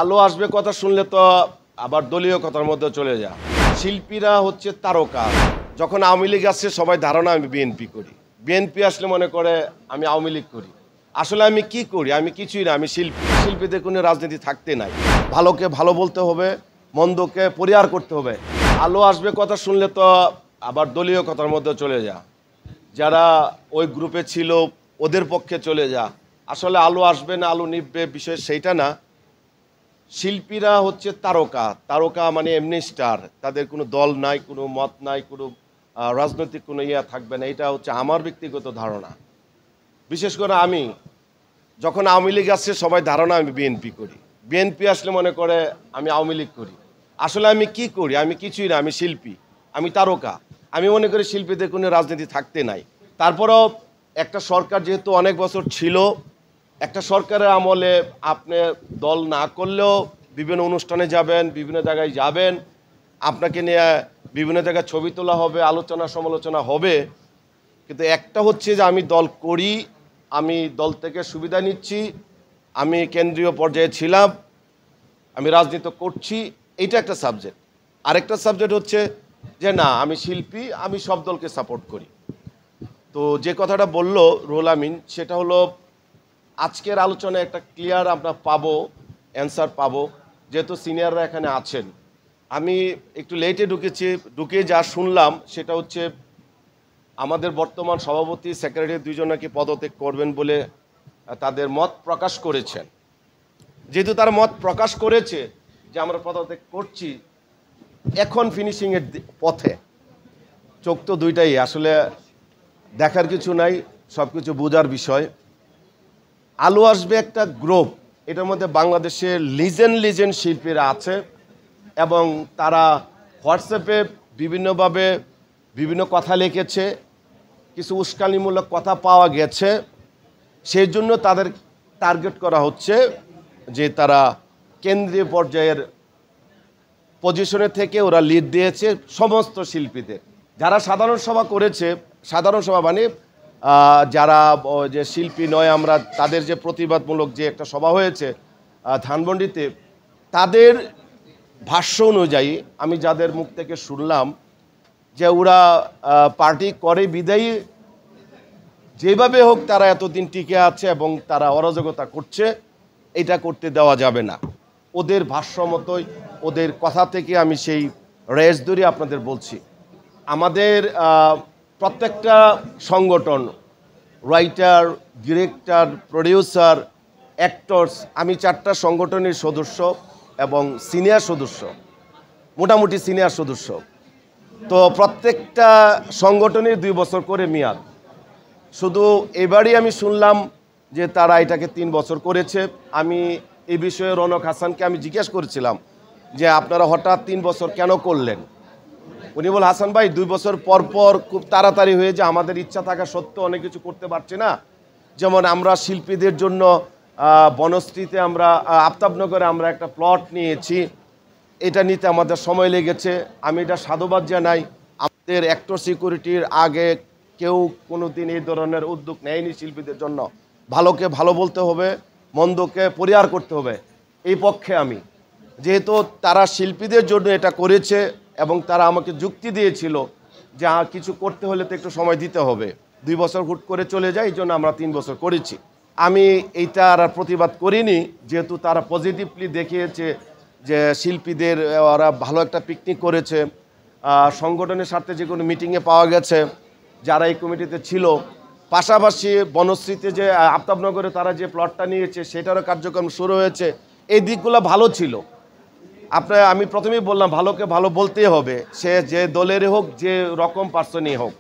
আলো আসবে কথা শুনলে তো আবার দলীয় কথার মধ্যে চলে যা। শিল্পীরা হচ্ছে তারকা। যখন আওয়ামী লীগ আসছে সবাই ধারণা আমি বিএনপি করি, বিএনপি আসলে মনে করে আমি আওয়ামী লীগ করি। আসলে আমি কি করি? আমি কিছুই না, আমি শিল্পী। শিল্পীদের কোনো রাজনীতি থাকতে নাই। ভালোকে ভালো বলতে হবে, মন্দকে পরিহার করতে হবে। আলো আসবে কথা শুনলে তো আবার দলীয় কথার মধ্যে চলে যা। যারা ওই গ্রুপে ছিল ওদের পক্ষে চলে যা। আসলে আলো আসবে না আলো নিভবে বিষয় সেইটা না। শিল্পীরা হচ্ছে তারকা। তারকা মানে এমনি স্টার। তাদের কোনো দল নাই, কোনো মত নাই, কোনো রাজনৈতিক কোনো ইয়া থাকবে না। এটা হচ্ছে আমার ব্যক্তিগত ধারণা। বিশেষ করে আমি যখন আওয়ামী লীগ আসছে সবাই ধারণা আমি বিএনপি করি, বিএনপি আসলে মনে করে আমি আওয়ামী লীগ করি। আসলে আমি কি করি? আমি কিছুই না, আমি শিল্পী, আমি তারকা। আমি মনে করি শিল্পীদের কোনো রাজনীতি থাকতে নাই। তারপরেও একটা সরকার যেহেতু অনেক বছর ছিল, একটা সরকারের আমলে আপনি দল না করলেও বিভিন্ন অনুষ্ঠানে যাবেন, বিভিন্ন জায়গায় যাবেন, আপনাকে নিয়ে বিভিন্ন জায়গায় ছবি তোলা হবে, আলোচনা সমালোচনা হবে। কিন্তু একটা হচ্ছে যে আমি দল করি, আমি দল থেকে সুবিধা নিচ্ছি, আমি কেন্দ্রীয় পর্যায়ে ছিলাম, আমি রাজনীতি করছি, এইটা একটা সাবজেক্ট। আরেকটা সাবজেক্ট হচ্ছে যে না, আমি শিল্পী, আমি সব দলকে সাপোর্ট করি। তো যে কথাটা বলল রুহুল আমিন, সেটা হলো আজকের আলোচনায় একটা ক্লিয়ার আমরা পাবো, অ্যান্সার পাবো, যেহেতু সিনিয়ররা এখানে আছেন। আমি একটু লেটে ঢুকেছি, ঢুকে যা শুনলাম সেটা হচ্ছে আমাদের বর্তমান সভাপতি সেক্রেটারি দুইজন নাকি পদত্যাগ করবেন বলে তাদের মত প্রকাশ করেছেন। যেহেতু তারা মত প্রকাশ করেছে যে আমরা পদত্যাগ করছি, এখন ফিনিশিংয়ের পথে। চোখ তো দুইটাই, আসলে দেখার কিছু নাই, সব কিছু বোঝার বিষয়। আলো আসবে একটা গ্রুপ, এটার মধ্যে বাংলাদেশের লিজেন্ড শিল্পীরা আছে এবং তারা হোয়াটসঅ্যাপে বিভিন্নভাবে বিভিন্ন কথা লিখেছে, কিছু উস্কানিমূলক কথা পাওয়া গেছে। সেই জন্য তাদের টার্গেট করা হচ্ছে যে তারা কেন্দ্রীয় পর্যায়ের পজিশনে থেকে ওরা লিড দিয়েছে সমস্ত শিল্পীদের। যারা সাধারণ সভা করেছে, সাধারণ সভা মানে যারা যে শিল্পী নয় আমরা, তাদের যে প্রতিবাদমূলক যে একটা সভা হয়েছে ধানমন্ডিতে, তাদের ভাষ্য অনুযায়ী আমি যাদের মুখ থেকে শুনলাম যে ওরা পার্টি করে বিদায়ী যেভাবে হোক তারা এতদিন টিকে আছে এবং তারা অরাজকতা করছে, এটা করতে দেওয়া যাবে না। ওদের ভাষ্য মতোই, ওদের কথা থেকে আমি সেই রেস ধরে আপনাদের বলছি। আমাদের প্রত্যেকটা সংগঠন, রাইটার, ডিরেক্টর, প্রডিউসার, অ্যাক্টরস, আমি 4টা সংগঠনের সদস্য এবং সিনিয়র সদস্য, মোটামুটি সিনিয়র সদস্য। তো প্রত্যেকটা সংগঠনের 2 বছর করে মেয়াদ। শুধু এবারই আমি শুনলাম যে তারা এটাকে 3 বছর করেছে। আমি এই বিষয়ে রনক হাসানকে আমি জিজ্ঞেস করেছিলাম যে আপনারা হঠাৎ 3 বছর কেন করলেন? উনি বল, হাসান ভাই 2 বছর পর পর খুব তাড়াতাড়ি হয়ে যে আমাদের ইচ্ছা থাকা সত্ত্বেও অনেক কিছু করতে পারছি না। যেমন আমরা শিল্পীদের জন্য বনশ্রীতে আমরা আফতাবনগরে আমরা একটা প্লট নিয়েছি, এটা নিতে আমাদের সময় লেগেছে। আমি এটা সাধুবাদ জানাই। আমাদের অ্যাক্টর সিকিউরিটির আগে কেউ কোনো দিন এই ধরনের উদ্যোগ নেয়নি শিল্পীদের জন্য। ভালোকে ভালো বলতে হবে, মন্দকে পরিহার করতে হবে, এই পক্ষে আমি। যেহেতু তারা শিল্পীদের জন্য এটা করেছে এবং তারা আমাকে যুক্তি দিয়েছিল যে কিছু করতে হলে তো একটু সময় দিতে হবে, 2 বছর হুট করে চলে যায়, এই জন্য আমরা 3 বছর করেছি। আমি এইটা আর প্রতিবাদ করিনি, যেহেতু তারা পজিটিভলি দেখিয়েছে যে শিল্পীদের ওরা ভালো একটা পিকনিক করেছে। সংগঠনের স্বার্থে যে কোনো মিটিংয়ে পাওয়া গেছে যারা এই কমিটিতে ছিল। পাশাপাশি বনশ্রীতে যে আফতাবনগরে তারা যে প্লটটা নিয়েছে সেটারও কার্যক্রম শুরু হয়েছে। এই দিকগুলো ভালো ছিল। আমি প্রথমেই বললাম ভালোকে ভালো বলতেই হবে, সে যে দলেরই হোক, যে রকম পার্সনই হোক।